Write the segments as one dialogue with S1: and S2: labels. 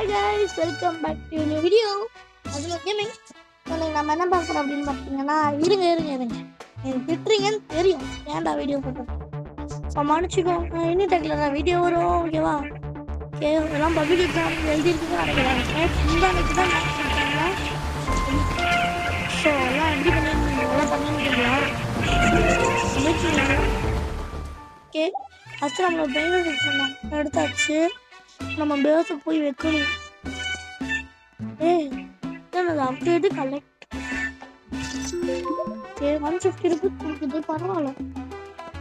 S1: Hi guys, welcome back to a new video. Azul Gaming. நம்ம என்ன பார்க்குறோம் அப்படின்னு பார்த்தீங்கன்னா இருங்க எனக்கு திட்டுறீங்கன்னு தெரியும். ஏன்டா வீடியோ போட்டோம் மன்னிச்சுக்கோங்க. இனி டெக்கில் தான் வீடியோ வரும். ஓகேவா? ஓகே, எல்லாம் பப்ளிக் எக்ஸாம் எழுதிருக்குன்னு நினைக்கிறேன். இந்த அன்னைக்கு தான் கொடுத்தாங்களா? ஸோ எல்லாம் எப்படி பண்ணிருந்தீங்க? எல்லாம் பண்ணிருக்கீங்களா? ஓகே, ஃபஸ்ட்டு நம்மளோட பிரெயின் எக்ஸாம் எடுத்தாச்சு. நம்ம பேஸுக்கு போய் வைக்கணும். என்னது அப்டேட்டு கலெக்ட். ஓகே, 150 ருபீஸ் கொடுக்குது, பரவாயில்ல.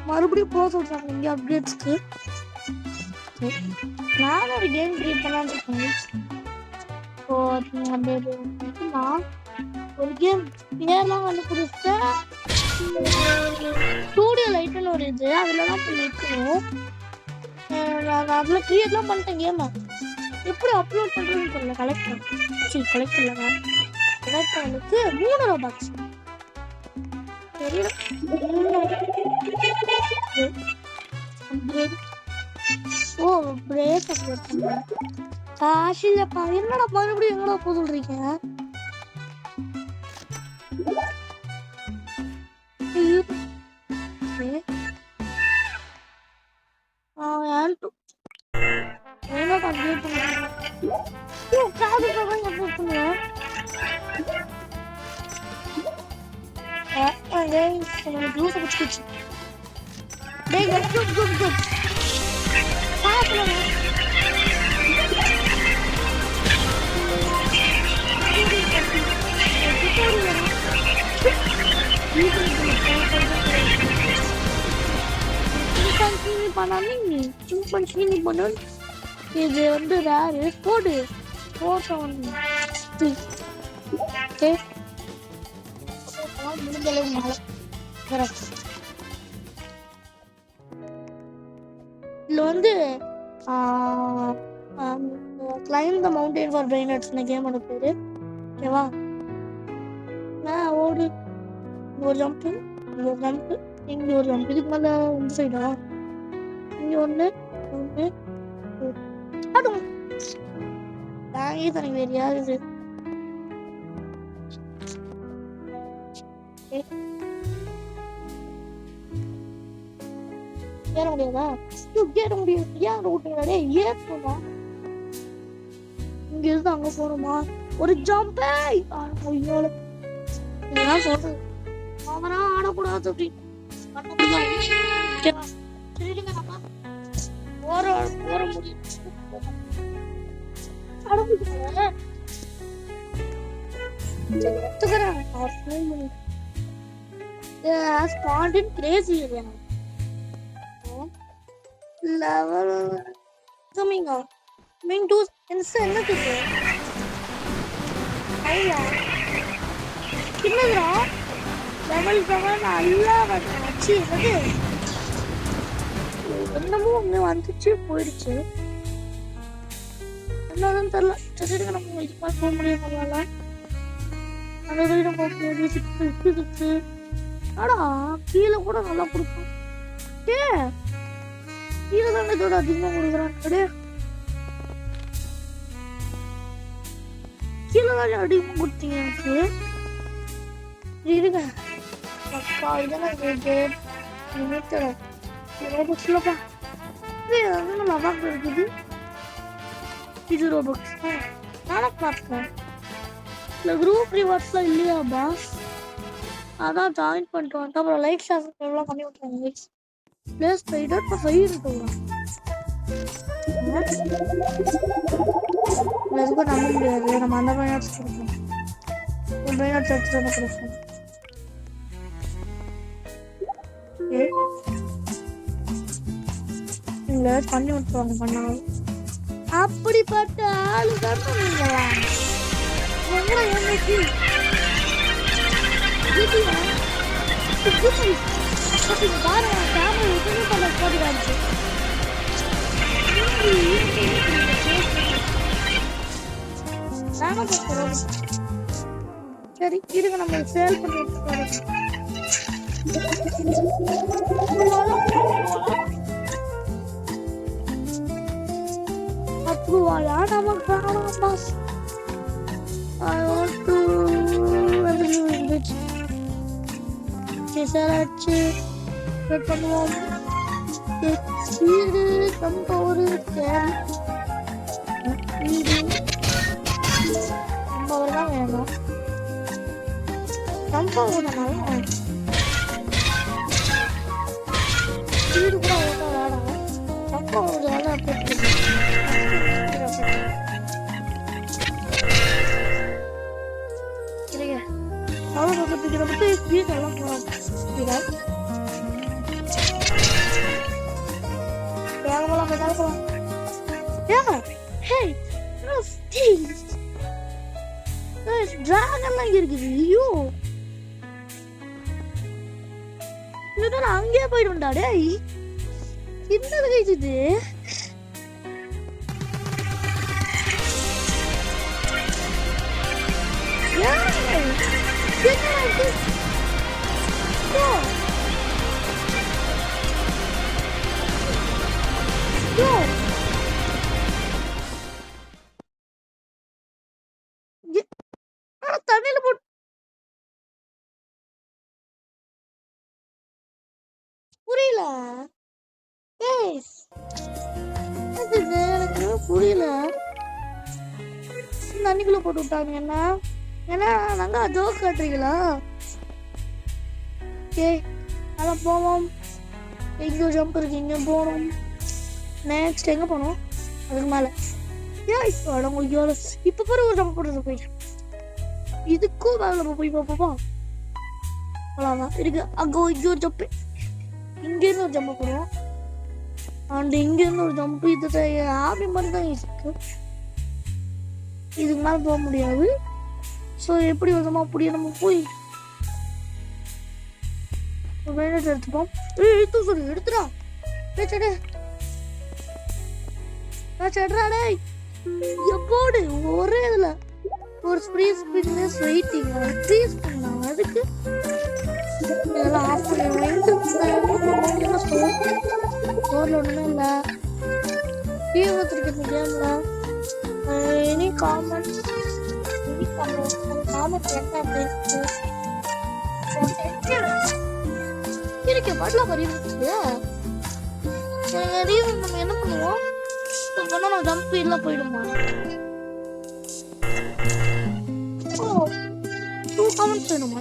S1: மறுபடியும் போக சொல்கிறாங்க இங்கே அப்டேட்ஸ்க்கு. நானும் ஒரு கேம் கிரியேட் பண்ணலான்னு இருக்கேன். ஸோ நான் ஒரு கேம் பேர்லாம் கண்டுபிடிச்சேன். ஸ்டூடியோ லைட்டுன்னு ஒரு இது, அதில் தான் போய் வைக்கணும். நான் அதில் க்ரியேட்லாம் பண்ணிட்டேன் கேமை. எப்படி அப்லோட் பண்ணுறதுன்னு தெரியல. கலெக்ட் இல்லைங்க, கலெக்ட் பண்ணுறதுக்கு 3 ரூபாய்க்கு தெரியல. ஓ, பிரேக் அப்லோட் பண்ணுறேன். காசு இல்லைப்பா. என்னடா மறுபடியும் எங்கடா போக சொல்கிறீங்க? இது வந்து ரேரு போடு முடிஞ்சளவு மேலே இதில் வந்து கிளைம் த மவுண்டைன் ஃபார் பிரெயினர்ஸ்னு கேமோட பேர். ஓகேவா? நான் ஓடு, ஒரு ஜம்ப்பு, இங்கே ஒரு ஜம்ப், இதுக்கு மேலே இந்த சைடா இங்கே ஒன்று அதுவும் தாங்கி தனக்கு வேறு யாரு ஏற முடியாதா? ஏற முடியாது. ஏன் விட்டுறாடே? ஏறா இங்க இருந்து அங்க போகணுமா? ஒரு ஜம்ப். இதெல்லாம் சொல்றது அவனா ஆடக்கூடாது அப்படின்னு சரிங்க. நம்ம போற முடியும். crazy level coming out mean to என்னது ஐயா என்னதுடா லெவல் 7 நல்லா வச்சு என்னது என்னமோ ஒன்று வந்துச்சு போயிடுச்சு. என்னதுன்னு தெரியல. சரி, நம்ம இது மாதிரி போக முடியும். நம்மளால அந்த வீடு போக முடியும். 6 ஆடா கீழே கூட நல்லா கொடுப்போம். கீழே தானே இதோட அதிகமாக கொடுக்குறான். கீழே தான் அதிகமாக கொடுத்தீங்க எனக்கு. இருங்க அப்பா, இதெல்லாம் ரோபக்ஸ்லப்பா. இது லவாக் இருக்குது. இது ரோபக்ஸ் நானும் பார்த்தேன். இல்லை குரூப் ரிவார்ட்ஸ்லாம் இல்லையா பாஸ்? அதான் ஜாயின் பண்ணிட்டு வந்துட்டு அப்புறம் லைக் எல்லாம் பண்ணி விட்டுருவாங்க. பிளேஸ் போயிட்டு இப்போ ஃபைவ் இருக்குங்களா? எதுக்கும் நம்ப முடியாது. நம்ம அந்த பையனாட்ஸ் கொடுப்போம். பையனாட்ஸ் எடுத்துட்டு வந்து கொடுப்போம். இல்லை பண்ணி விட்டுருவாங்க. பண்ணாலும் அப்படிப்பட்ட ஆளு தான் நீங்களா? எங்கடா ஏமாச்சி பாரு கேமரா எதுவுமே பண்ண போட்டுக்காச்சு. சரி இருங்க, நம்ம சேல் பண்ணி வாடா நமக்கு வேணாம் பாஸ். I want to சேசராச்சு வெயிட் பண்ணுவோம். இது நம்ம ஒரு கேம் இது நம்ம ஒரு தான் வேணும். நம்ம ஒரு நாள் வீடு கூட ஒழுங்கா விளையாடாங்க. நம்ம ஒரு வேலை போட்டு அவ்வளோ பக்கத்துக்கு நமக்கு வீட்டெல்லாம் போகலாம். வேகமெல்லாம் போய் போகலாம். டிராகன்லாம் இருக்குது. ஐயோ நான் அங்கேயே போயிடும்டா. டேய் என்னது கைது தண்ணியில போட்டு புரியல. எனக்கு புரியல. தண்ணிக்குள்ள போட்டு விட்டாங்க. என்ன ஏன்னா நாங்க ஜோக் காட்டுறீங்களா? அதான் போவோம். எங்க ஜம்ப் இருக்கு, இங்க போகணும். நெக்ஸ்ட் எங்க போனோம்? அதுக்கு மேல இப்ப பாரு ஒரு ஜம்ப் போடுறது போயிட்டு இதுக்கும் மேல நம்ம போய் பார்ப்போம். அவ்வளவுதான் இருக்கு. அங்க இங்க ஒரு ஜம்ப், இங்க இருந்து ஒரு ஜம்ப் போடுவோம். அண்ட் இங்க இருந்து ஒரு ஜம்ப். இது ஆபி மாதிரி தான் இருக்கு. இதுக்கு மேல போக முடியாது. ஸோ எப்படி விதமா அப்படியே நம்ம போய் எடுத்துப்போம். சொல்லி எடுத்துடா எப்போடு ஒரே இதுல ஒரு ஸ்ப்ரீஸ் வெயிட்டிங் ப்ளீஸ் பண்ணலாம். அதுக்கு இதெல்லாம் ஆஃப் பண்ணி ஸ்டோர்ல ஒண்ணுமே இல்ல. தீவிரத்திற்கு இந்த கேம்ல எனி காமெண்ட் இருக்கு பாட்டெல்லாம் பதிவு. நம்ம என்ன பண்ணுவோம்? நம்ம ஜம்ப் இல்ல போயிடுமா? வேணுமா?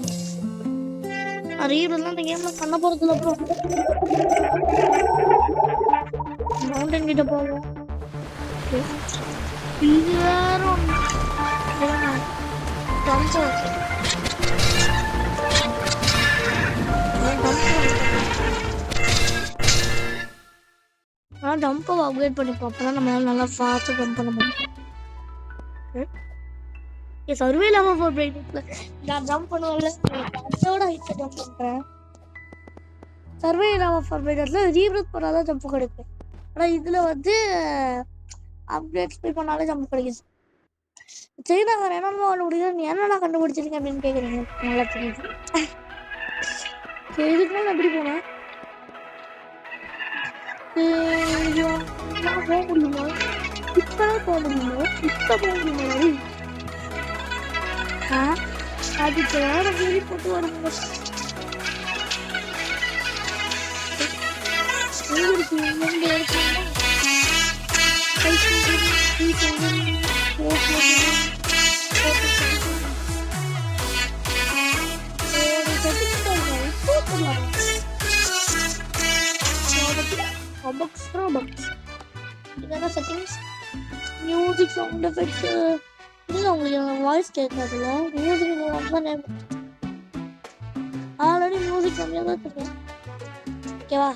S1: அறிவுலாம் இந்த கேம்ல பண்ண போறதுல அப்புறம் மவுண்டன் கிட்ட போவோம். இது வேற ஜம்பை அப்கிரேட் பண்ணிப்போம். அப்பதான் நம்மளால நல்லா ஃபாஸ்டா ஜம்ப் பண்ண முடியும். சர்வே இல்லாம நான் ஜம்ப் பண்ணுவேன்ல, அதோட ஹைட்ல ஜம்ப் பண்றேன். சர்வே இல்லாம ஃபார்மேட்ல ரீப்ரூட் பண்ணாதான் ஜம்ப் கிடைக்கும். ஆனா இதுல வந்து அப்டேட் போய் பண்ணாலே ஜம்ப் கிடைக்குது. சரி நாங்கள் என்னென்ன பண்ண முடியும், நீ என்னென்ன கண்டுபிடிச்சிருக்கீங்க அப்படின்னு கேட்குறீங்க. நல்லா தெரியுது. சரி இதுக்கு நான் எப்படி போனேன்? போக முடியுமா? இப்பதான் போக முடியுமா? இப்ப போக முடியுமா? அதுக்கு வேற வெளி போட்டு வரணும். செட்டிங்ஸ் மியூசிக் சவுண்ட் எஃபெக்ட்ஸ் இல்லை, உங்களுக்கு வாய்ஸ் கேட்காதுல்ல. மியூசிக் தான் ஆல்ரெடி மியூசிக் கம்மியாக தான் தெரியும். ஓகேவா?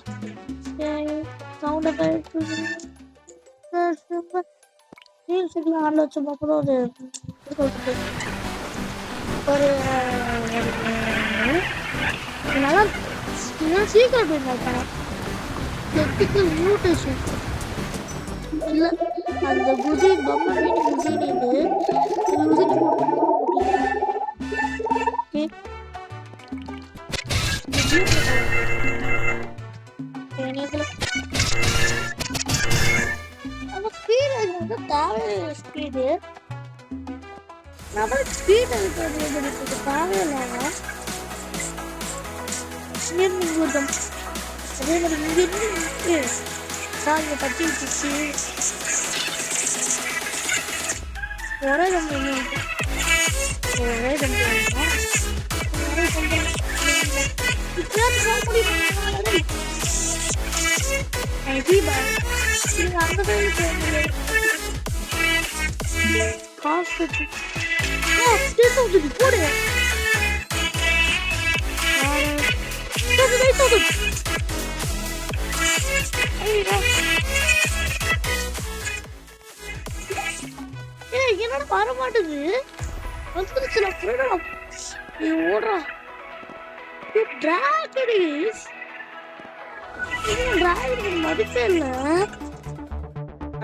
S1: சவுண்ட் எஃபெக்ட்ஸ் மியூசிக்லாம் ஆடில் வச்சு பார்ப்போம். ஒரு நல்லா சீக்கிரம் போயிருந்தாங்க. எத்திக்கல் மியூட்டேஷன் இல்லை, அந்த குதி பொம்மை குதினு குதிக்கு டிராவல் ஸ்பீடு நம்ம ஸ்பீட் இருக்கிறது தேவையில்லாம இங்கிருந்து அதே மாதிரி இங்கிருந்து சாரியை பற்றி வச்சு ஒரே கம்பெனி காசு போடு என்னோட வர மாட்டேது வந்துருச்சுல ஓடுறா மதிப்பே இல்ல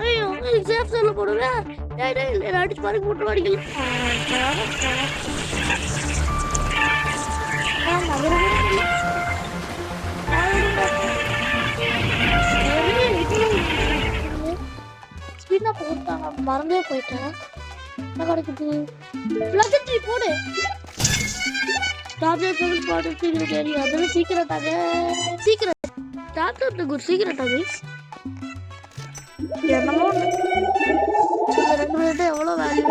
S1: ஐயோ சேஃப் சொல்ல போடுற அடிச்சு பாருங்க போட்டு அடிக்கல மறந்தே போயிட்டேன் என்ன கிடைக்குது போடு டாக்டர் பாட்டு சீக்கிரம் தெரியும் அதெல்லாம் சீக்கிரட்டாக சீக்கிரம் டாக்டர் சீக்கிரட்டாக என்னமோ 2 மினிட் எவ்வளோ வேல்யூ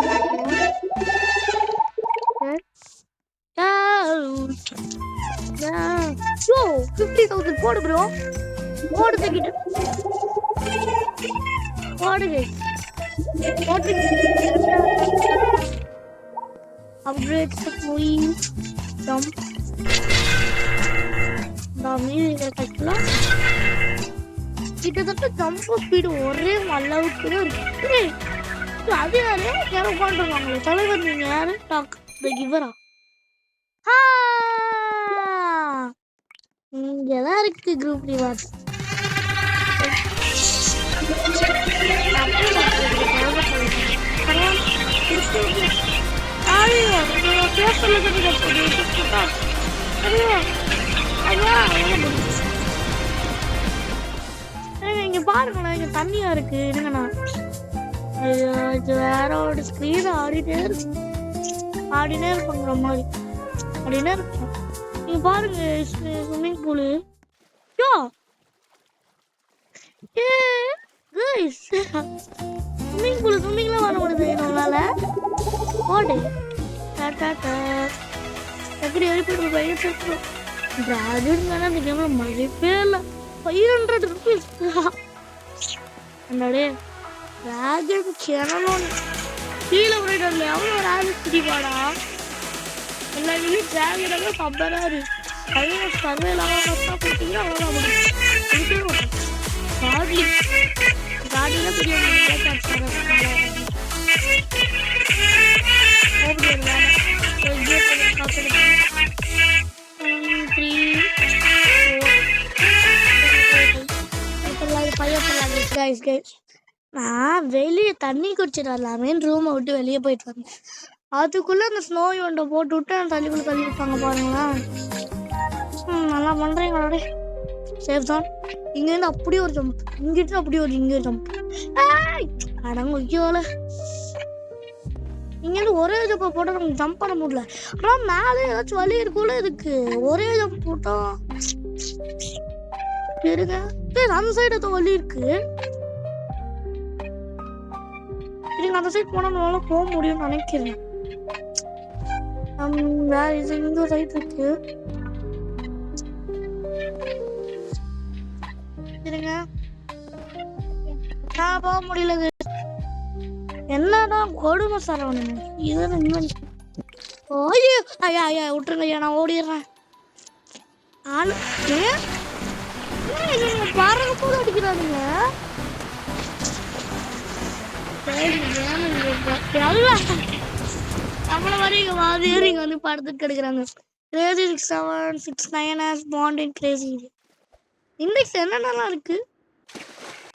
S1: 50,000 போடு ப்ரோ போடு தக்கிட்டு போடுங்க upgrade the moving jump கிட்டத்தட்ட ஜம்ப் ஸ்பீடு ஒரே அளவுக்கு தான் இருக்கு அது யாரு யாரும் உட்காந்துருவாங்களே தலைவர் நீங்க யாரு டாக் கிவரா இங்கதான் இருக்கு குரூப் ரிவார்ட்ஸ் இங்க பாருங்களேன் இங்க தண்ணியா இருக்கு என்னங்கண்ணா ஐயோ இது வேற ஒரு ஸ்கிரீன் ஆடினே இருப்பாங்க மாதிரி ஆடினே இருக்கும் நீங்க பாருங்க ஸ்விம்மிங் பூலு ஸ்விம்மிங் பூல் ஸ்விம்மிங்லாம் வர முடியுது நம்மளால ஓடு எப்படி எழுப்பிட்டு பயிர் டிராகன் அந்த கேம்ல மதிப்பே இல்லை 500 rupees என்னடே டிராகன் சேனலும் கீழே போயிட்டு எவ்வளோ ராஜஸ் பிடிப்பாடா எல்லா வீட்லையும் டிராகனாக கம்பராரு கையில சர்வே இல்லாமல் போயிட்டீங்கன்னா அவ்வளோதான் முடியும் காட்லி காடியில் பெரிய நான் வெளியே தண்ணி குடிச்சிட்டு வரலாமேன்னு ரூமை விட்டு வெளியே போயிட்டு வந்தேன் அதுக்குள்ள அந்த ஸ்னோ ஒன்றை போட்டு விட்டு அந்த தள்ளிக்குள்ள தள்ளி விட்டாங்க பாருங்களா நல்லா பண்றீங்களே சேஃப் தான் இங்கேருந்து அப்படியே ஒரு ஜம்ப் இங்கிட்டு அப்படியே ஒரு இங்கே ஜம்ப் அடங்க ஐயோல இங்கேருந்து ஒரே ஜம்பை போட்டால் நமக்கு ஜம்ப் பண்ண முடியல ஆனால் மேலே ஏதாச்சும் வலி இருக்குள்ள இதுக்கு ஒரே ஜம்ப் போட்டா இருங்க அந்த சைடு ஏதோ வலி இருக்கு இருங்க அந்த சைடு போனா நம்மளால போக முடியும்னு நினைக்கிறேன் வேற இது இங்க சைடு இருக்கு இருங்க நான் போக முடியல என்னதான் கொடுமை சரவணன் இது ஓய்யோ ஐயா ஐயா விட்டுருங்க ஐயா நான் ஓடிடுறேன் ஆளு பாருங்க போது அடிக்கிறானுங்க நம்மள மாதிரி இங்க மாதிரியே இங்க வந்து படத்துக்கு எடுக்கிறாங்க கிரேசி 6769 பாண்டிங் கிரேசி இண்டெக்ஸ் என்னென்னலாம் இருக்கு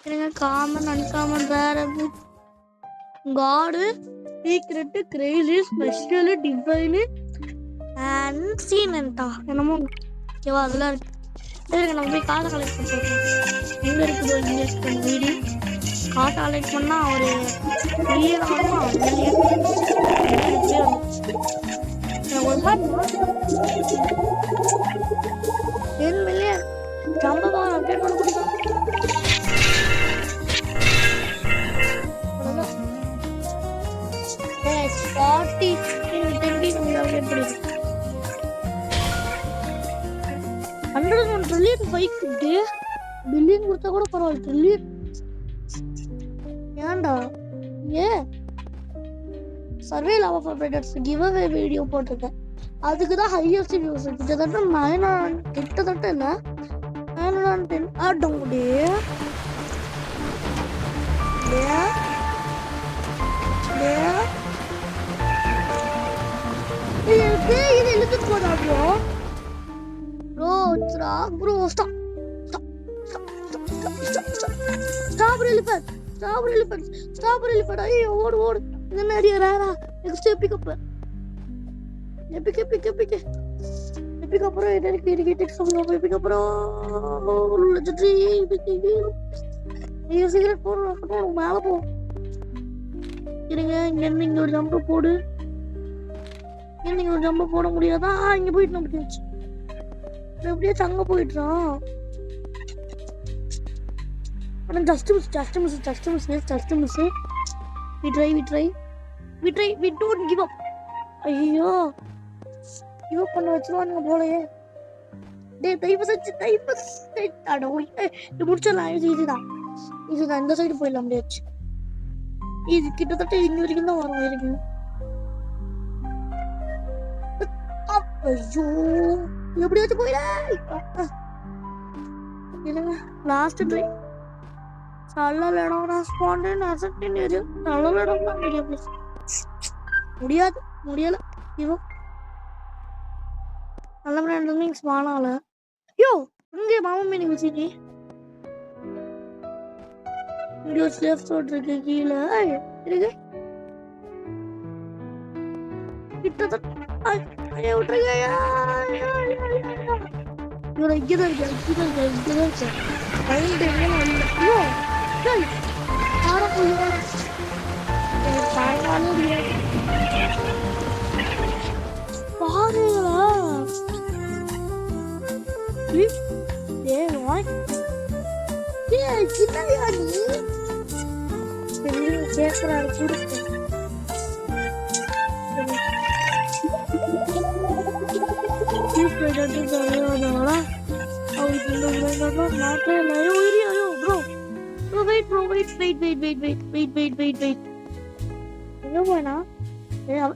S1: இருங்க காமன் அன்காமன் வேற காடு சீக்ரெட் கிரேசி ஸ்பெஷல் டிவைன் அன்சீனன்டா என்னமோ ஓகேவா அதெல்லாம் இருக்கு நம்ம போய் காசை கலெக்ட் பண்ணுறோம் எங்கே இருக்குது இங்கே இருக்கு வீடு காட்ட அலைட் பண்ணா ஒரு மில்லியன் வருமா ஒரு மாதிரி 10 மில்லியன் ஜம்பா அப்டேட் பண்ண முடியும். $101 ட்ரில்லியன் பைக்கு பில்லியன் கொடுத்தா கூட பரவாயில்ல. ட்ரில்லியன் ஏன்டா survival of operators give away video போட்டிருக்கேன். அதுக்கு தான் ஹையஸ்ட் வியூஸ் கிட்டத்தட்ட 900 இல்லை 910 ஆட்டம் இது இழுத்துட்டு போதா ப்ரோ ஸ்ட்ராபெரி எலிஃபண்ட் ஐயோ ஓடு இந்த நிறைய ரேரா நெக்ஸ்ட் எபிக் அப்புறம் எபிக் அப்புறம் சிகரெட் போடுறோம் மேலே போவோம். இருங்க இங்க ஒரு ஜம்பு போடு. ஒரு ஜம்பு போட முடியாதா? இங்க போயிட்டு நம்ம போயிடுச்சு. எப்படியே அங்க போயிட்டுறான். ஆனா just miss. We don't give up. ஐயோ give up பண்ண வச்சிருவானுங்க போலயே. டேய் டைப் அட ஓய் இது முடிச்சலாம். இதுதான் இந்த சைடு போயிடலாம். முடியாச்சு. இது கிட்டத்தட்ட இங்க வரைக்கும் தான் வரும். இருக்கு ஐயோ எப்படியாச்சும் போயிடா. இல்லைங்க லாஸ்ட் ட்ரை நல்ல இடம் நான் ஸ்பாண்டன் அசக்டின் ஏரியா நல்ல இடம் தான் மீடியா ப்ளீஸ். முடியல இவோ நல்ல பிராண்ட் மீன்ஸ் வானால யோ இங்கே மாமா மீனிங் வச்சுக்கி இங்கே ஒரு சேஃப் ரோட் இருக்கு கீழே இருக்கு கிட்டத்தட்ட ஐயா விட்டுருங்க. இவரை இங்கதான் இருக்கு ஐயோ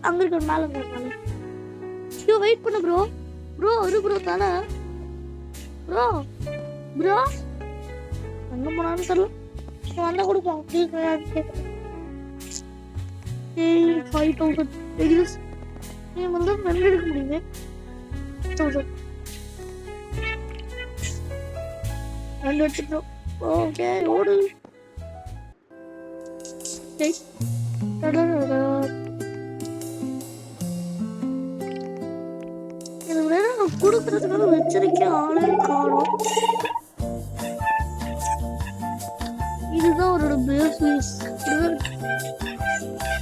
S1: அங்க இருக்க மேல வெயிட் பண்ணு ப்ரோ ஒரு ப்ரோ தானே ப்ரோ அங்க போனான்னு தெரியல. வந்தா கொடுப்போம். 5,000 நீ வந்து ஃப்ரெண்ட் எடுக்க முடியுமே 1000 ரெண்டு எடுத்துட்டோம். ஓகே ஓடு. கொடுக்கறதுக்காக வச்சிருக்க ஆளே காணும். இதுதான் அவரோட பேஸ்.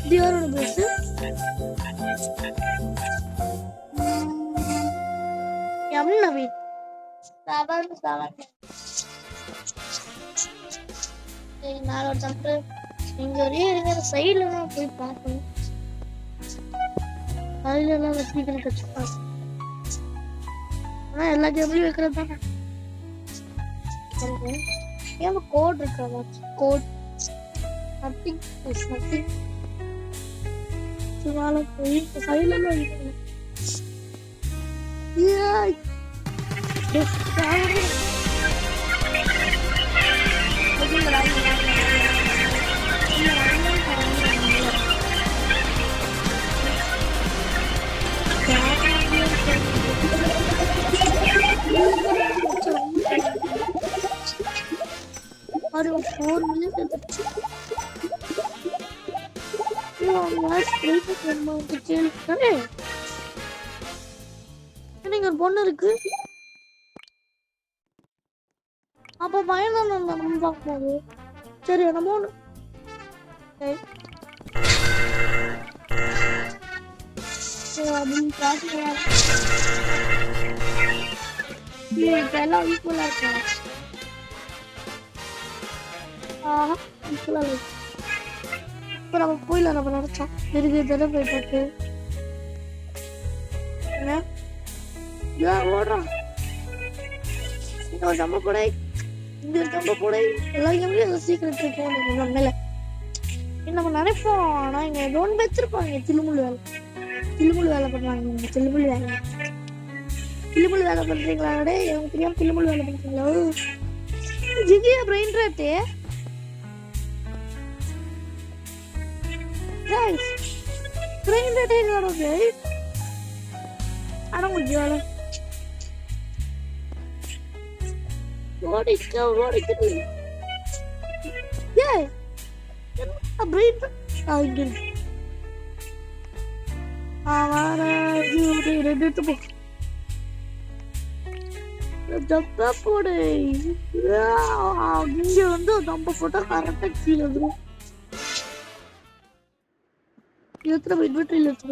S1: இது யாரோட பேஸ்? நவீன் 7 நாலு ஜம்ப் இங்க ஒரே இருங்க. சைடுல தான் போய் பார்க்கணும். சைடுல எல்லாம் வச்சுக்கணும் கஷ்டம். ஆனா எல்லா கேம்லயும் வைக்கிறது தானே. ஏன் கோட் இருக்கா? கோட் நத்திங் சும்மால போய் சைடுல எல்லாம் வைக்கணும். और वो 4 मिनट तक ये मैच प्ले करना तो चेंज करे நீங்க ஒரு பொண்ணு இருக்கு. அப்ப பயணம் நம்ம பார்க்கும்போது சரி நம்ம அப்படின்னு காசுலாம் எல்லாம் ஈக்குவலாக இருக்கலாம். ஈக்குவலாக இருக்கு. இப்போ நம்ம போயில நம்ம நினச்சோம் இருக்கு தானே போயிட்டு ஓடுறான். இன்னொரு நம்ம கூட இங்க நம்ம கூட எல்லா கேம்லயும் சீக்கிரம் இருக்கும். நம்மள நம்ம நினைப்போம், ஆனா இங்க ஏதோ ஒன்று வச்சிருப்பாங்க. தில்லுமுள்ளு வேலை பண்ணுவாங்க. தில்லுமுள்ளு வேலை பண்றீங்களா? எனக்கு தெரியாம தில்லுமுள்ளு வேலை பண்றீங்களா? ஜிகியா பிரெயின் ராட்டே பிரெயின் ராட்டே காணுது. ஆனா முடிஞ்ச வேலை ஓடிக்கு ஏ பிரெயின் போடு. இங்க வந்து நம்ம போட்டோ கரெக்டா கீழே வந்துடும். எத்தனை இன்வெர்டரியில் எடுத்து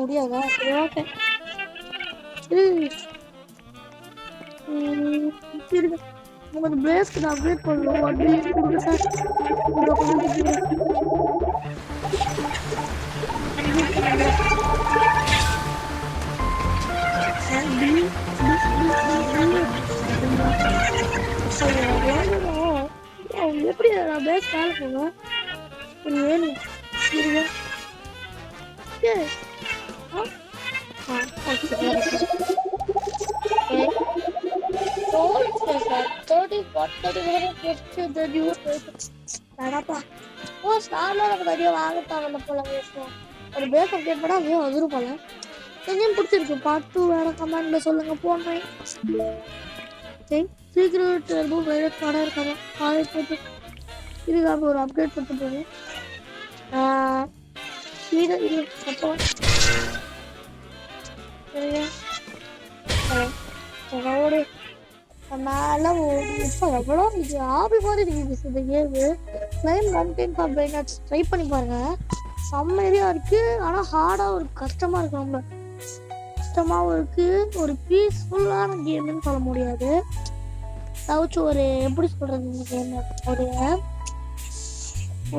S1: முடியாதா? ஓகே உங்க பிளேஸ்க்கு நான் அப்டேட் பண்ணணும். 1 பில்லியன் கொடுங்க சார். எப்படி நான் பேஸ் மேல போவேன்? வேணும் ஒரு பேஸ் அப்டேட் பண்ணா அதே வந்துரும் போல. எங்கேயும் பிடிச்சிருக்கு. பார்ட் 2 வேற கமெண்ட்ல சொல்லுங்க. போனேன் சீக்கிரம் டர்போ வைரஸ் படம் இருக்காங்க. காலேஜ் போட்டு இதுக்காக ஒரு அப்டேட் கொடுத்து போகும். மேல எவ்வளோ இது ஆபி மாதிரி இருக்குது. இந்த கேமு கிளைம் கண்டென்ட் ஃபார் பிரைனட்ஸ் ட்ரை பண்ணி பாருங்க. செம்மையா இருக்கு. ஆனா ஹார்டா ஒரு கஷ்டமா இருக்கு. ரொம்ப கஷ்டமாவும் இருக்கு. ஒரு பீஸ்ஃபுல்லான கேம்னு சொல்ல முடியாது. ஏதாச்சும் ஒரு எப்படி சொல்றது, இந்த கேம்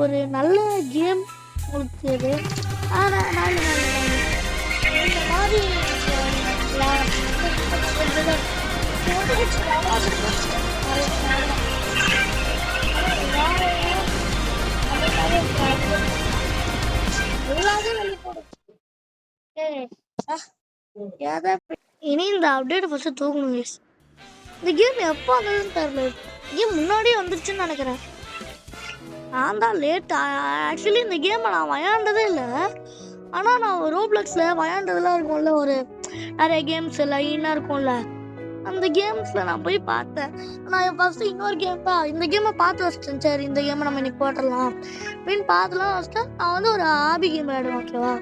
S1: ஒரு நல்ல கேம் உங்களுக்கு இது. ஆனா இந்த மாதிரி இனி இந்த அப்டேட் ஃபர்ஸ்ட் தூக்கணும். இந்த கேம் எப்போ வந்ததுன்னு தெரியல. கேம் முன்னாடியே வந்துருச்சுன்னு நினைக்கிறேன். நான் தான் லேட். ஆக்சுவலி இந்த கேமை நான் விளையாண்டதே இல்லை. ஆனால் நான் ரோப்ளக்ஸில் விளையாண்டதெல்லாம் இருக்கும்ல, ஒரு நிறைய கேம்ஸ் லைனாக இருக்கும்ல, அந்த கேம்ஸில் நான் போய் பார்த்தேன். நான் ஃபஸ்ட்டு இன்னொரு கேம் இந்த கேமை பார்த்து வச்சிட்டேன். சரி இந்த கேமை நம்ம இன்னைக்கு போட்டுடலாம் அப்படின்னு பார்த்துலாம் வச்சிட்டேன். நான் வந்து ஒரு ஆபி கேம் விளையாடுவேன். ஓகேவா?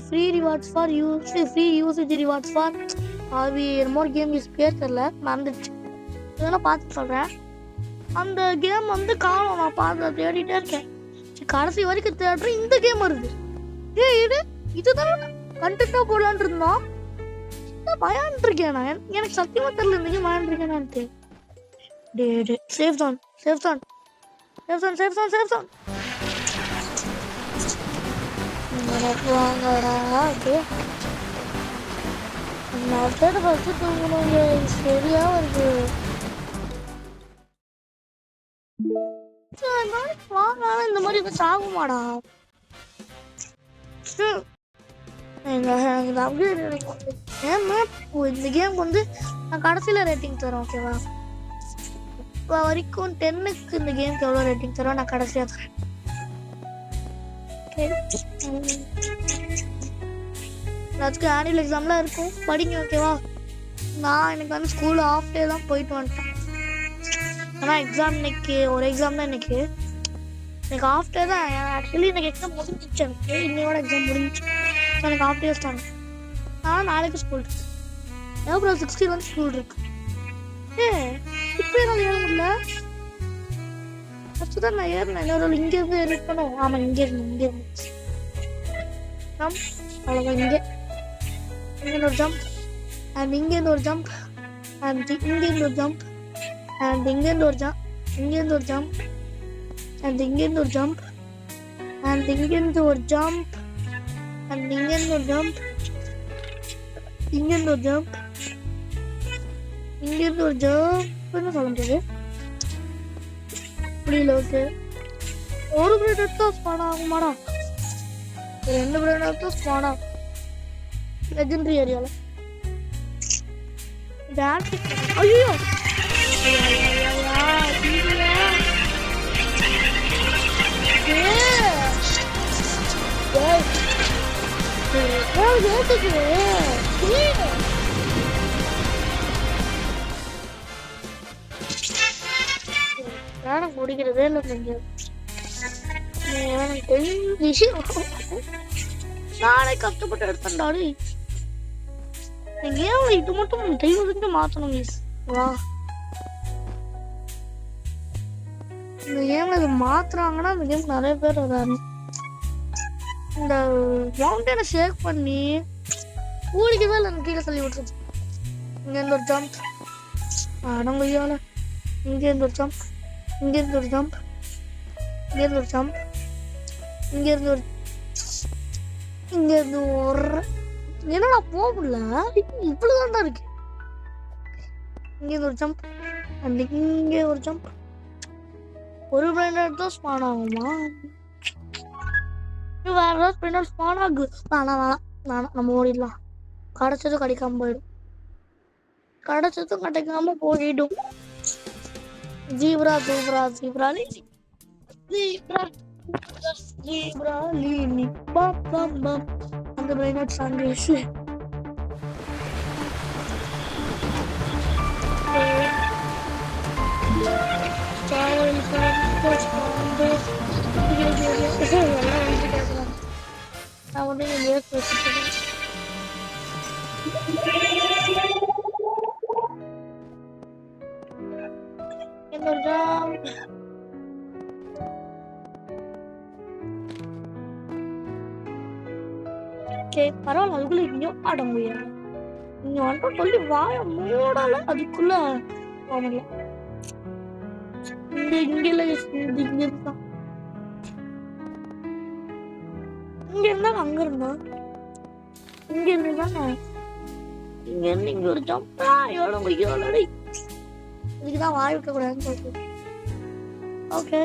S1: Free rewards for free usage rewards for ஆபி மோர் கேம் யூஸ் பேர் தெரியல, மறந்துடுச்சு. இதெல்லாம் பார்த்து சொல்கிறேன். அந்த கேம் வந்து காணும். நான் பார்த்து தேடிட்டே இருக்கேன். கடைசி வரைக்கும் தேடுறேன். இந்த கேம் வருது. இதுதானே கண்டென்ட்டாக போடலான் இருந்தோம். விளையாண்டுருக்கேன் நான். எனக்கு சத்தியமாக தெரியல இந்த கேம் விளையாண்டுருக்கேனான்ட்டு. சேஃப் ஜோன் ஃபஸ்ட்டு தூங்கணுங்க. சரியா வருது. இந்த மாதிரி சாகுமாடா. இந்த கேம் வந்து நான் கடைசியில ரேட்டிங் தரேன். ஓகேவா? இப்போ வரைக்கும் 10க்கு இந்த கேமுக்கு எவ்வளோ ரேட்டிங் தரோம் நான் கடைசியாக தரேன். எல்லாத்துக்கும் ஆனுவல் எக்ஸாம்லாம் இருக்கும், படிங்க. ஓகேவா? எனக்கு வந்து ஸ்கூல் ஆஃப் டே தான் போயிட்டு வந்துட்டேன். ஆனால் எக்ஸாம் இன்னைக்கு ஒரு எக்ஸாம் தான். இன்னைக்கு ஆஃப் டே தான். ஆக்சுவலி எனக்கு எக்ஸாம் முடிஞ்சிச்சு. எனக்கு இன்னையோட எக்ஸாம் முடிஞ்சிச்சு. எனக்கு ஆஃப் டே ஸ்டாண்ட். ஆனால் நாளைக்கு ஸ்கூல் இருக்கு. ஏப்ரல் 16 வந்து ஸ்கூல் இருக்கு. இப்போ என்னால் ஏற முடியல. ஃபஸ்ட்டு தான் நான் ஏறினேன். இன்னொரு இங்கேருந்து இருக்கணும். ஆமாம், இங்கேருந்து ஜம்ப். அவ்வளோதான். இங்கேருந்து ஒரு ஜம்ப் அண்ட் இங்கேருந்து ஒரு ஜம்ப் அண்ட் இங்கேருந்து ஒரு ஜம்ப் அண்ட் இங்கேருந்து ஒரு ஜம்ப், இங்கேருந்து ஒரு ஜம்ப் அண்ட் இங்கேருந்து ஒரு ஜம்ப் அண்ட் இங்கேருந்து ஒரு ஜம்ப் அண்ட் இங்கேருந்து ஒரு ஜம்ப், இங்கேருந்து ஒரு ஜம்ப், இங்கேருந்து ஒரு ஜம்ப்னு சொல்ல முடியாது. முடியல. ஓகே, ஒரு பிளேட் எடுத்தா ஸ்பான் ஆகுமாடா? 2 பிளேட் எடுத்தா ஸ்பான் ஆகும். லெஜெண்டரி ஏரியாவில் டான்ஸ். ஐயோ குடிக்கிறதே இல்லை. நானே கஷ்டப்பட்டு எடுத்தேன்டாடி. ஏன் இது மட்டும் தெய்வத்துக்கு மாத்தணும் மிஸ்? வா, இந்த கேம் இது மாத்துறாங்கன்னா இந்த கேம் நிறைய பேர் வராது. இந்த மவுண்டனை ஷேக் பண்ணி ஊழிக்கவே இல்லை, கீழே தள்ளி விட்டுருச்சு. இங்கேருந்து ஒரு ஜம்ப், அடங்கொய்யால. இங்கேருந்து ஒரு ஜம்ப், இங்கேருந்து ஒரு ஜம்ப், இங்கேருந்து ஒரு ஜம்ப், இங்கேருந்து ஒரு, இங்கேருந்து ஒரு, என்னடா போக முடியல, இவ்வளவுதான்டா இருக்கு. இங்கேருந்து ஒரு ஜம்ப் அண்ட் இங்கே ஒரு ஜம்ப். ஒரு பிரைண்ட் தான் ஸ்பான் ஆகுமா? வேற ஏதாவது பிரைண்ட் ஸ்பான் ஆகு. வேணாம் நம்ம ஓடிடலாம். கிடைச்சதும் கிடைக்காம போயிடும். கிடைச்சதும் கிடைக்காம போயிடும். Zebra zebra zebra zebra zebra லீனி பம் பம் பம். அந்த பிரைண்ட் சாங்கேஷ் நான் வந்து பரவாயில்ல. அதுக்குள்ள இங்கேயும் ஆட முடியாது. நீங்க வந்துட்டு சொல்லி வாய மூடல, அதுக்குள்ள போகல. இங்க இருந்தான், இங்க இருந்தா அங்க இருந்தா, இங்க இருந்தா இங்க இருந்து இங்க ஒரு ஜம்பா. எவ்வளவு எவ்வளோ இதுக்குதான் வாய் விட்ட கூடாதுன்னு சொல்லிட்டு. ஓகே,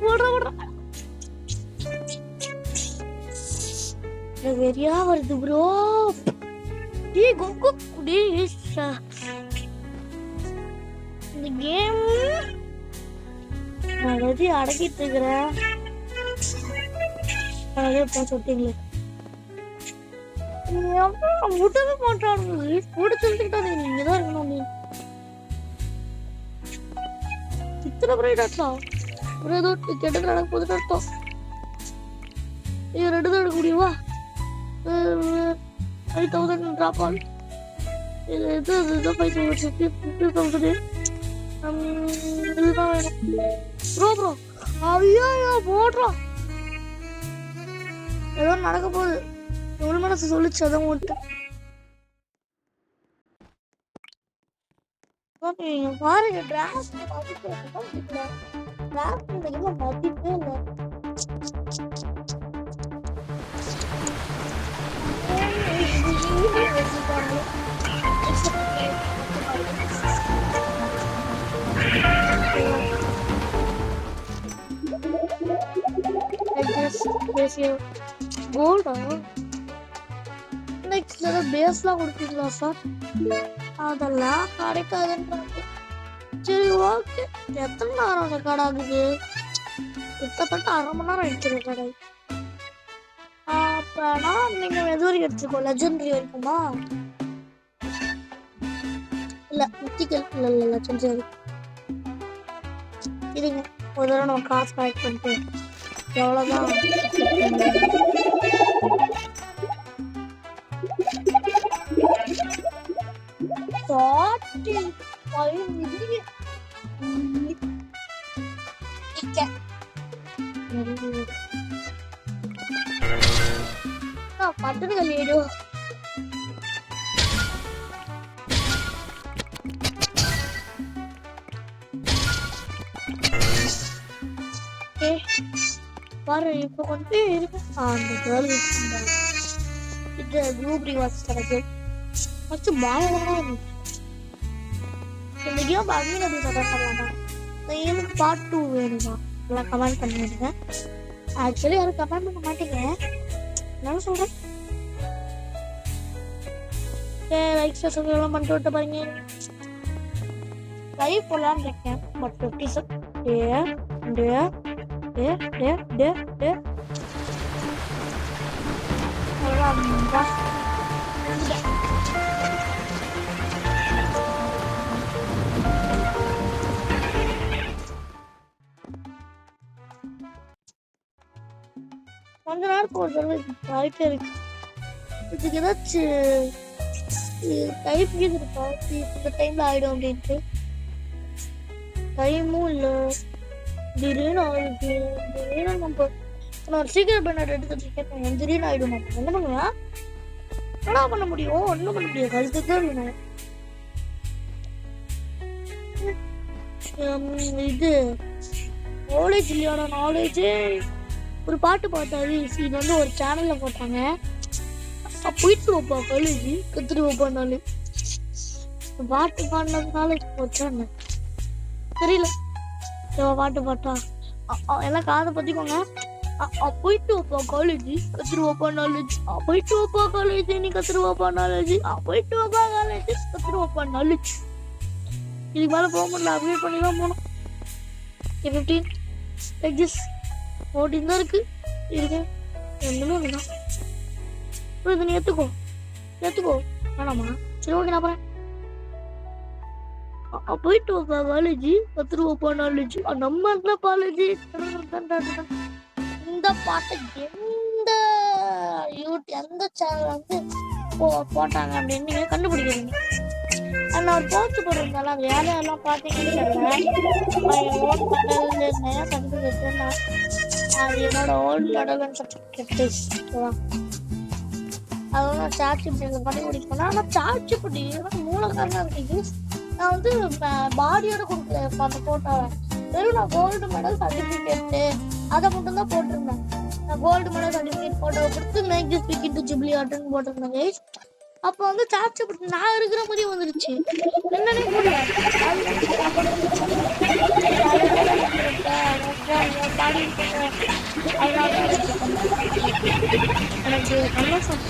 S1: ஓடுற வெறியா வருது ப்ரோ. இந்த கேம் அடக்கிட்டு இருக்கிறேன். சொல்லிட்டீங்களே, விட்டவே மாட்டானுங்க. கூட சொல்லிக்கிட்டாங்க நீங்கதான் இருக்கணும். நீ இத்தனை பிரைட் ஆட்டலாம். ஒரு ஏதோ கெட்டது நடக்க போதுன்னு அர்த்தம். 2 தான் எடுக்க முடியுமா? 5,000 ட்ராப் ஆன். இது 5,000 50,000 இதுதான் வேணும். ப்ரோ ஐயோ போடுறோம். ஏதோ நடக்க போகுது. எவ்வளவு மனசு சொல்லிச்சு, அதான் ஓட்டு. பாருங்க டிராஃப்ட் மதிப்பே இல்லை. கோல்டா நெக்ஸ்ட் பேஸ்லாம் கொடுப்பீங்களா சார்? அதெல்லாம் கிடைக்காதுன்றாங்க. சரி ஓகே. எத்தனை நேரம் ரெக்கார்ட் ஆகுது? கிட்டத்தட்ட 1/2 மணி நேரம் ஆயிடுச்சு ரெக்கார்ட் ஆகி. அப்பனா நீங்க எது வரைக்கும் எடுத்துக்கோ? லெஜெண்டரி வரைக்குமா? இல்ல மித்திக்கல் இல்ல லெஜெண்டரி வரைக்கும். இருங்க, ஒரு தடவை நம்ம காசு கலெக்ட் பண்ணிட்டு எவ்வளோதான் 40 பட்டது கல்லியோ பாரு இப்ப வந்து இருக்கு அந்த கேர்ள் இது ப்ளூபெரி வாட்ச் கிடைக்கு ஃபர்ஸ்ட் பயங்கரமா இருந்துச்சு இந்த கேம் அட்மின் அப்படி சொல்றாங்க எனக்கு பார்ட் 2 வேணுமா எல்லாம் கமெண்ட் பண்ணிடுங்க ஆக்சுவலி யாரும் கமெண்ட் பண்ண மாட்டீங்க என்ன சொல்றேன் லைக் சப்ஸ்கிரைப் எல்லாம் பண்ணிட்டு விட்டு பாருங்க லைவ் போலான்னு இருக்கேன் பட் 50 சப் கொஞ்ச நேரத்துக்கு ஒரு தடவை ஆயிட்டே இருக்கு இதுக்கு ஏதாச்சும் டைப் இருக்கா இந்த டைம்ல ஆயிடும் அப்படின்ட்டு டைமும் இல்லை திடீர்னு ஆயிடுச்சு திடீர்னு நம்ம நான் சீக்கிரம் பண்ண எடுத்துட்டு இருக்கேன் திடீர்னு ஆயிடும் என்ன பண்ணுவேன் என்ன பண்ண முடியும் ஒன்றும் பண்ண முடியாது கழுத்துக்கு தான் வேணும் இது நாலேஜ் இல்லையான நாலேஜ் ஒரு பாட்டு பார்த்தாரு இது வந்து ஒரு சேனல்ல போட்டாங்க போயிட்டு வைப்பா காலேஜ் கத்துட்டு வைப்பானாலே பாட்டு பாடினதுனால போச்சான்னு தெரியல பாட்டு பாட்டா எல்லாம் காதை பத்திக்கோங்க போயிட்டு வைப்பா காலேஜ் கத்துட்டு வைப்பா நாலேஜ் போயிட்டு வைப்பா காலேஜ் நீ கத்துட்டு வைப்பா நாலேஜ் போயிட்டு வைப்பா காலேஜ் கத்துட்டு வைப்பா நாலேஜ் இதுக்கு மேலே போக முடியல அப்டேட் பண்ணி தான் போகணும் 15 லைக் திஸ் 14 தான் இருக்கு ரெண்டுமே ஒன்றுதான் இது நீ ஏற்றுக்கோ வேணாமா சரி ஓகே நான் போகிறேன் போயிட்டு வைப்பா காலேஜ் கத்துட்டு வைப்பா நாலேஜ் நம்ம காலேஜ் இந்த பாட்டை எந்த சேனல் வந்து போட்டாங்க அப்படின்னு நீங்க கண்டுபிடிக்கிறீங்க நான் ஒரு போஸ்ட் போட்டிருந்தாலும் அது வேலையெல்லாம் பார்த்தீங்கன்னு ஓன் கடல் சர்டிஃபிகேட் அது என்னோட ஓல்டு கடல் சர்டிஃபிகேட் அதெல்லாம் நான் சார்ஜ் பண்ணி குடிப்பேன் ஆனால் சார்ஜ் பண்ணி மூல காரணம் இருக்கு நான் வந்து பாடியோட கொடுக்கல அந்த போட்டோவை வெறும் நான் கோல்டு மெடல் சர்டிஃபிகேட்டு அதை மட்டும் தான் போட்டிருந்தேன் நான் கோல்டு மெடல் சர்டிஃபிகேட் போட்டோவை கொடுத்து make this pic into Ghibli ஆர்ட்னு போட்டிருந்தேன் கைஸ் அப்போ வந்து சார்ஜ் பண்ணி நான் இருக்கிற மாதிரி வந்துருச்சு என்னன்னே புரியல எனக்கு சந்தோஷம்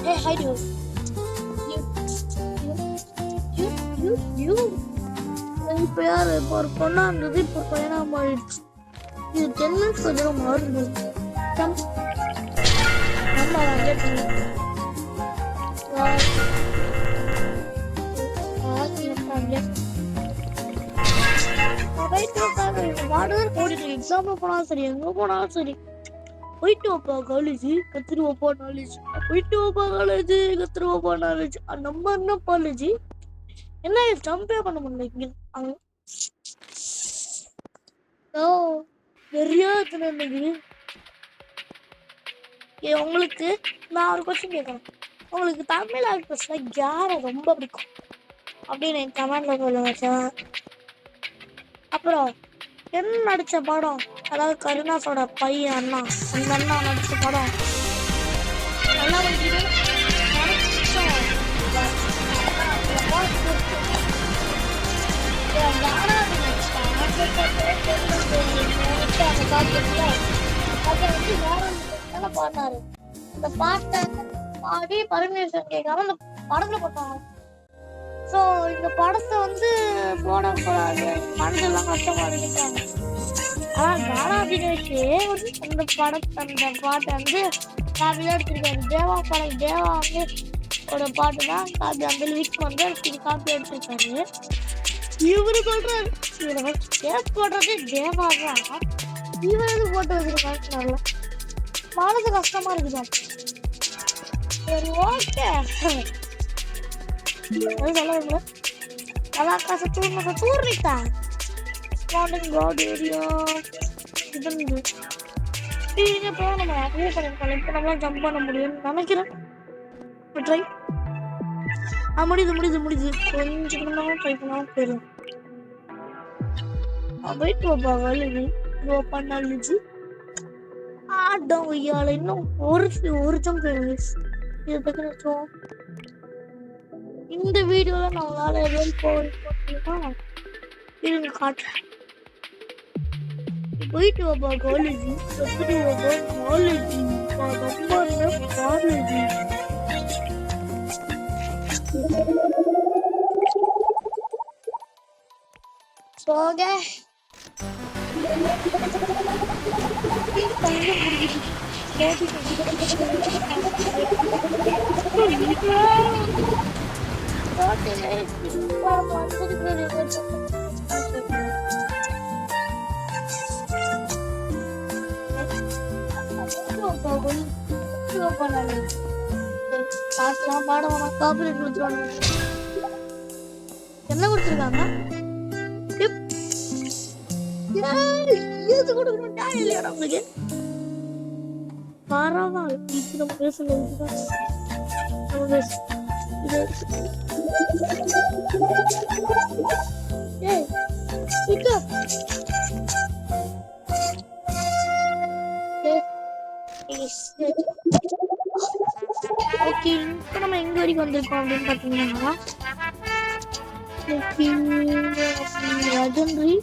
S1: Hey, hi dude. You. இப்போ யார் இப்போ ஒரு பொண்ணா இருந்தது இப்போ பையனா மாறிடுச்சு இது 10 minutes கொஞ்சம் மாறுது நம்ம போயிட்டு எக்ஸாம்பிள் போனாலும் சரி எங்க போனாலும் சரி போயிட்டு வைப்பா காலேஜ் கத்துட்டு வைப்பா நாலேஜ் போயிட்டு வைப்பா காலேஜ் கத்துட்டு வைப்பா நாலேஜ் நம்ம என்ன காலேஜ் என்ன ஜம்பே பண்ண முடியல இங்க அங்க நிறைய இருந்தது உங்களுக்கு நான் ஒரு கொஸ்டின் கேட்கறேன் உங்களுக்கு தமிழ் ஆக்ட்ரஸ்ல யாரை ரொம்ப பிடிக்கும் அப்படின்னு என் கமெண்ட்ல சொல்லுங்க அப்புறம் என்ன நடிச்ச படம் அதாவது கருணாஸோட பையன் அண்ணா அந்த அண்ணா நடிச்ச படம் நல்லா பாடினாரு இந்த பாட்டை பாடி பர்மிஷன் கேட்காம இந்த படத்துல போட்டாங்க ஸோ இந்த படத்தை வந்து போடக்கூடாது மனதெல்லாம் கஷ்டமா இருக்காங்க ஆனால் கானா தினேஷே அந்த பாட்டை வந்து காப்பிலாம் எடுத்திருக்காரு தேவா வந்து ஒரு பாட்டு தான் காப்பி அந்த லிரிக்ஸ் வந்து காப்பி எடுத்திருக்காரு இவரு சொல்றாரு இவரை கேஸ் போடுறதே தேவா தான் இவர் எது போட்டு வச்சிருக்காரு நல்லா மனது கஷ்டமா இருக்குதான் சரி ஓகே சொல்லுங்க அதாக்கா சத்தூர்னிக்கா ஸ்பாண்டிங் காட் ஏரியா இது இப்போ நம்ம மூவ் பண்ணிருக்கோம் இப்போ நம்மளாம் ஜம்ப் பண்ண முடியும்னு நினைக்கிறேன் ட்ரை முடியுது கொஞ்சம் கூட ட்ரை பண்ணாலும் போயிடும் வெயிட் வலி பண்ணாலிச்சு ஆட்டம் ஐயால இன்னும் ஒரு ஜம்ப் இது பக்கம் இந்த வீடியோல நம்மளால எதுவும் போகிறோம்னா இருங்க காட்டுறேன் போயிட்டு வாப்பா காலேஜ் எப்படி வாப்பா காலேஜ் ரொம்ப காலேஜ் சோக என்ன கொடுத்துருக்காங்க பரவாயில்ல இது நம்ம பேசல ஓகே இப்போ நம்ம எங்க வரைக்கும் வந்திருக்கோம் அப்படின்னு பாத்தீங்கன்னா லெஜெண்டரி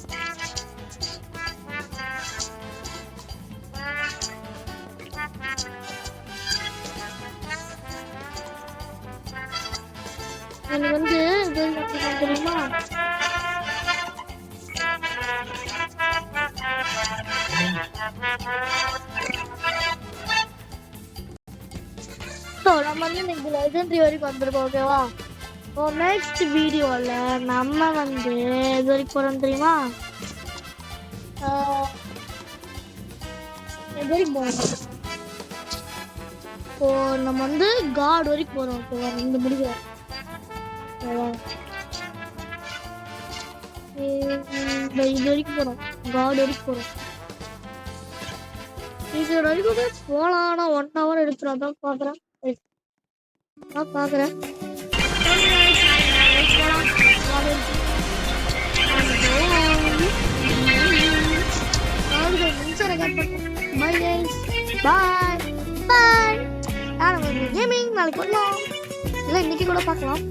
S1: எனக்கு வந்து தெரியுமா நம்ம வந்து இன்னைக்கு லெஜெண்டரி வரைக்கும் வந்திருக்கோம் ஓகேவா நெக்ஸ்ட் வீடியோல நம்ம வந்து இது வரைக்கும் போறோம் தெரியுமா இது வரைக்கும் போறோம் இப்போ நம்ம வந்து காட் வரைக்கும் போறோம் ஓகேவா இந்த முடிக்கிறோம் இது வரைக்கும் போறோம் காட் வரைக்கும் போறோம் இது வரைக்கும் போலாம் ஆனா 1 hour எடுத்துரும் அதான் பாக்குறேன் நாளைக்கு இன்னைக்கு கூட பார்க்கலாம்